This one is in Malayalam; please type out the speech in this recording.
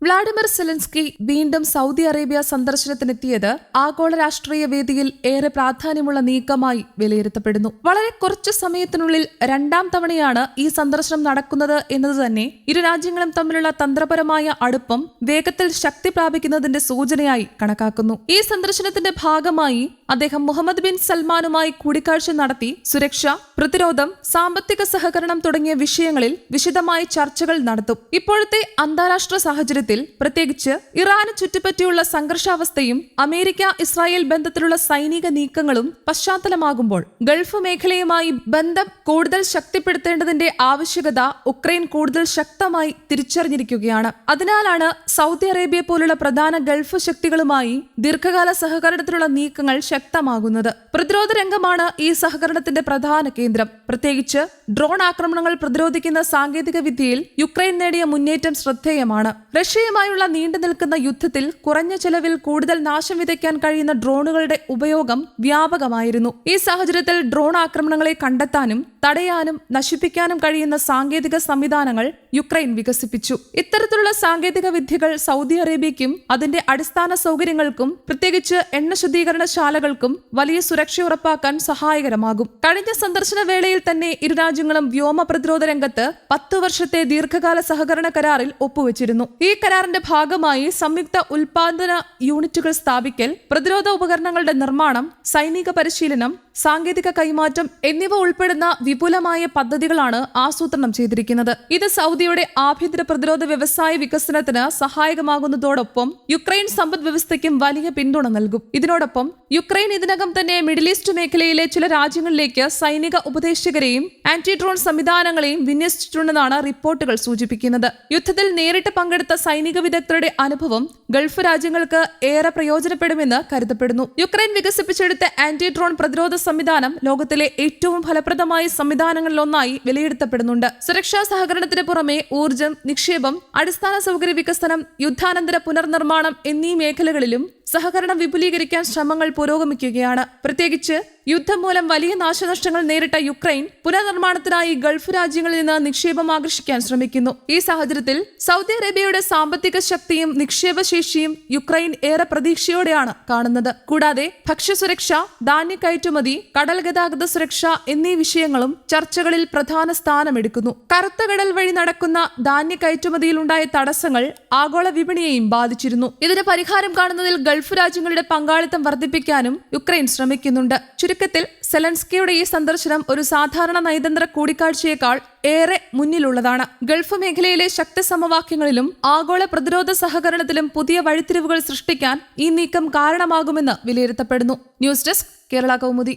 വ്ളാഡിമിർ സെലൻസ്കി വീണ്ടും സൗദി അറേബ്യ സന്ദർശനത്തിനെത്തിയത് ആഗോള രാഷ്ട്രീയ വേദിയിൽ ഏറെ പ്രാധാന്യമുള്ള നീക്കമായി വിലയിരുത്തപ്പെടുന്നു. വളരെ കുറച്ചു സമയത്തിനുള്ളിൽ രണ്ടാം തവണയാണ് ഈ സന്ദർശനം നടക്കുന്നത് എന്നതുതന്നെ ഇരു രാജ്യങ്ങളും തമ്മിലുള്ള തന്ത്രപരമായ അടുപ്പം വേഗത്തിൽ ശക്തി പ്രാപിക്കുന്നതിന്റെ സൂചനയായി കണക്കാക്കുന്നു. ഈ സന്ദർശനത്തിന്റെ ഭാഗമായി അദ്ദേഹം മുഹമ്മദ് ബിൻ സൽമാനുമായി കൂടിക്കാഴ്ച നടത്തി സുരക്ഷ, പ്രതിരോധം, സാമ്പത്തിക സഹകരണം തുടങ്ങിയ വിഷയങ്ങളിൽ വിശദമായ ചർച്ചകൾ നടത്തും. ഇപ്പോഴത്തെ അന്താരാഷ്ട്ര സാഹചര്യത്തിൽ പ്രത്യേകിച്ച് ഇറാന് ചുറ്റിപ്പറ്റിയുള്ള സംഘർഷാവസ്ഥയും അമേരിക്ക ഇസ്രായേൽ ബന്ധത്തിലുള്ള സൈനിക നീക്കങ്ങളും പശ്ചാത്തലമാകുമ്പോൾ ഗൾഫ് മേഖലയുമായി ബന്ധം കൂടുതൽ ശക്തിപ്പെടുത്തേണ്ടതിന്റെ ആവശ്യകത ഉക്രൈൻ കൂടുതൽ ശക്തമായി തിരിച്ചറിഞ്ഞിരിക്കുകയാണ്. അതിനാലാണ് സൗദി അറേബ്യ പോലുള്ള പ്രധാന ഗൾഫ് ശക്തികളുമായി ദീർഘകാല സഹകരണത്തിലുള്ള നീക്കങ്ങൾ ശക്തമാകുന്നത്. പ്രതിരോധ രംഗമാണ് ഈ സഹകരണത്തിന്റെ പ്രധാന കേന്ദ്രം. പ്രത്യേകിച്ച് ഡ്രോൺ ആക്രമണങ്ങൾ പ്രതിരോധിക്കുന്ന സാങ്കേതിക വിദ്യയിൽ യുക്രൈൻ നേടിയ മുന്നേറ്റം ശ്രദ്ധേയമാണ്. റഷ്യയുമായുള്ള നീണ്ടു നിൽക്കുന്ന യുദ്ധത്തിൽ കുറഞ്ഞ ചെലവിൽ കൂടുതൽ നാശം വിതയ്ക്കാൻ കഴിയുന്ന ഡ്രോണുകളുടെ ഉപയോഗം വ്യാപകമായിരുന്നു. ഈ സാഹചര്യത്തിൽ ഡ്രോൺ ആക്രമണങ്ങളെ കണ്ടെത്താനും തടയാനും നശിപ്പിക്കാനും കഴിയുന്ന സാങ്കേതിക സംവിധാനങ്ങൾ യുക്രൈൻ വികസിപ്പിച്ചു. ഇത്തരത്തിലുള്ള സാങ്കേതിക വിദ്യകൾ സൗദി അറേബ്യയ്ക്കും അതിന്റെ അടിസ്ഥാന സൗകര്യങ്ങൾക്കും പ്രത്യേകിച്ച് എണ്ണ ശുദ്ധീകരണശാലകൾക്കും വലിയ സുരക്ഷ ഉറപ്പാക്കാൻ സഹായകരമാകും. കഴിഞ്ഞ സന്ദർശന വേളയിൽ തന്നെ ഇരു രാജ്യങ്ങളും വ്യോമ പ്രതിരോധ രംഗത്ത് 10 വർഷത്തെ ദീർഘകാല സഹകരണ കരാറിൽ ഒപ്പുവെച്ചിരുന്നു. ഈ കരാറിന്റെ ഭാഗമായി സംയുക്ത ഉൽപാദന യൂണിറ്റുകൾ സ്ഥാപിക്കൽ, പ്രതിരോധ ഉപകരണങ്ങളുടെ നിർമ്മാണം, സൈനിക പരിശീലനം, സാങ്കേതിക കൈമാറ്റം എന്നിവ ഉൾപ്പെടുന്ന വിപുലമായ പദ്ധതികളാണ് ആസൂത്രണം ചെയ്തിരിക്കുന്നത്. ഇത് സൗദിയുടെ ആഭ്യന്തര പ്രതിരോധ വ്യവസായ വികസനത്തിന് സഹായകമാകുന്നതോടൊപ്പം യുക്രൈൻ സമ്പദ് വ്യവസ്ഥയ്ക്കും വലിയ പിന്തുണ നൽകും. ഇതിനോടൊപ്പം യുക്രൈൻ ഇതിനകം തന്നെ മിഡിൽ ഈസ്റ്റ് മേഖലയിലെ ചില രാജ്യങ്ങളിലേക്ക് സൈനിക ഉപദേശകരെയും ആന്റി ഡ്രോൺ സംവിധാനങ്ങളെയും വിന്യസിച്ചിട്ടുണ്ടെന്നാണ് റിപ്പോർട്ടുകൾ സൂചിപ്പിക്കുന്നത്. യുദ്ധത്തിൽ നേരിട്ട് പങ്കെടുത്ത സൈനിക വിദഗ്ധരുടെ അനുഭവം ഗൾഫ് രാജ്യങ്ങൾക്ക് ഏറെ പ്രയോജനപ്പെടുമെന്ന് കരുതപ്പെടുന്നു. യുക്രൈൻ വികസിപ്പിച്ചെടുത്ത ആന്റി ഡ്രോൺ പ്രതിരോധ സംവിധാനം ലോകത്തിലെ ഏറ്റവും ഫലപ്രദമായ സംവിധാനങ്ങളിലൊന്നായി വിലയിരുത്തപ്പെടുന്നുണ്ട്. സുരക്ഷാ സഹകരണത്തിന് പുറമെ ഊർജ്ജം, നിക്ഷേപം, അടിസ്ഥാന സൗകര്യ വികസനം, യുദ്ധാനന്തര പുനർനിർമ്മാണം എന്നീ മേഖലകളിലും സഹകരണം വിപുലീകരിക്കാൻ ശ്രമങ്ങൾ പുരോഗമിക്കുകയാണ്. പ്രത്യേകിച്ച് യുദ്ധം മൂലം വലിയ നാശനഷ്ടങ്ങൾ നേരിട്ട യുക്രൈൻ പുനർനിർമ്മാണത്തിനായി ഗൾഫ് രാജ്യങ്ങളിൽ നിന്ന് നിക്ഷേപം ആകർഷിക്കാൻ ശ്രമിക്കുന്നു. ഈ സാഹചര്യത്തിൽ സൗദി അറേബ്യയുടെ സാമ്പത്തിക ശക്തിയും നിക്ഷേപശേഷിയും യുക്രൈൻ ഏറെ പ്രതീക്ഷയോടെയാണ് കാണുന്നത്. കൂടാതെ ഭക്ഷ്യസുരക്ഷ, ധാന്യ കയറ്റുമതി, കടൽ ഗതാഗത സുരക്ഷ എന്നീ വിഷയങ്ങളും ചർച്ചകളിൽ പ്രധാന സ്ഥാനമെടുക്കുന്നു. കറുത്ത കടൽ വഴി നടക്കുന്ന ധാന്യ കയറ്റുമതിയിലുണ്ടായ തടസ്സങ്ങൾ ആഗോള വിപണിയെയും ബാധിച്ചിരുന്നു. ഇതിന് പരിഹാരം കാണുന്നതിൽ ഗൾഫ് രാജ്യങ്ങളുടെ പങ്കാളിത്തം വർദ്ധിപ്പിക്കാനും യുക്രൈൻ ശ്രമിക്കുന്നുണ്ട്. ചുരുക്കത്തിൽ സെലൻസ്കിയുടെ ഈ സന്ദർശനം ഒരു സാധാരണ നയതന്ത്ര കൂടിക്കാഴ്ചയേക്കാൾ ഏറെ മുന്നിലുള്ളതാണ്. ഗൾഫ് മേഖലയിലെ ശക്തി സമവാക്യങ്ങളിലും ആഗോള പ്രതിരോധ സഹകരണത്തിലും പുതിയ വഴിത്തിരിവുകൾ സൃഷ്ടിക്കാൻ ഈ നീക്കം കാരണമാകുമെന്ന് വിലയിരുത്തപ്പെടുന്നു. News desk, Kerala Kaumudi.